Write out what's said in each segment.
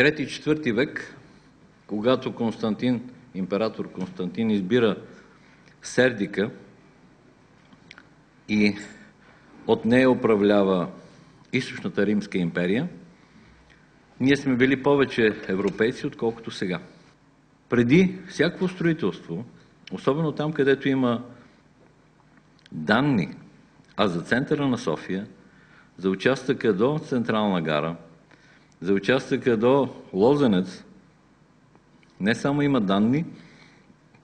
3-4 век, когато император Константин избира Сердика и от нея управлява Източната Римска империя, ние сме били повече европейци, отколкото сега. Преди всяко строителство, особено там, където има данни, а за центъра на София, за участъка до Централна гара, за участъка до Лозенец, не само има данни,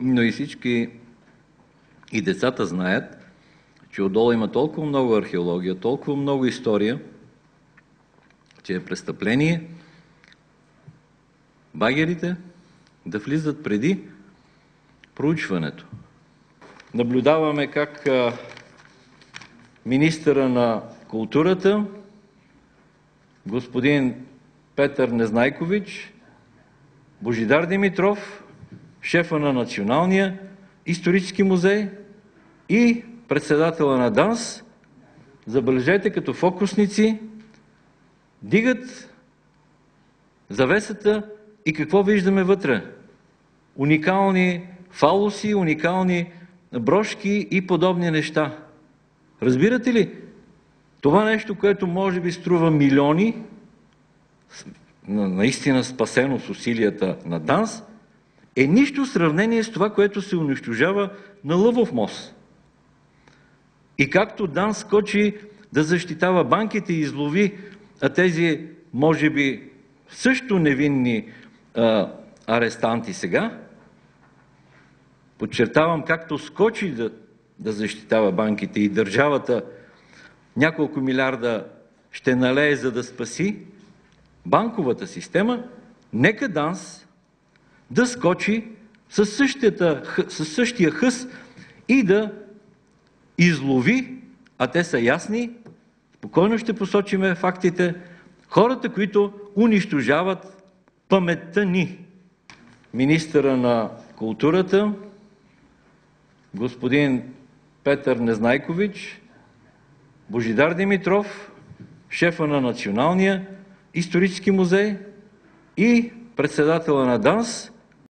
но и всички и децата знаят, че отдолу има толкова много археология, толкова много история, че е престъпление багерите да влизат преди проучването. Наблюдаваме как министъра на културата, господин Петър Незнайкович, Божидар Димитров, шефа на Националния исторически музей и председателя на ДАНС, забележете, като фокусници, дигат завесата и какво виждаме вътре? Уникални фалоси, уникални брошки и подобни неща. Разбирате ли? Това нещо, което може би струва милиони, наистина спасено с усилията на ДАНС, е нищо в сравнение с това, което се унищожава на Лъвов мост. И както ДАНС скочи да защитава банките и излови тези, може би, също невинни арестанти сега, подчертавам, както скочи да защитава банките и държавата няколко милиарда ще налее, за да спаси банковата система, нека ДАНС да скочи със същия хъс и да излови, а те са ясни, спокойно ще посочиме фактите, хората, които унищожават паметта ни. Министъра на културата, господин Петър Незнайкович, Божидар Димитров, шефа на Националния исторически музей и председателя на ДАНС,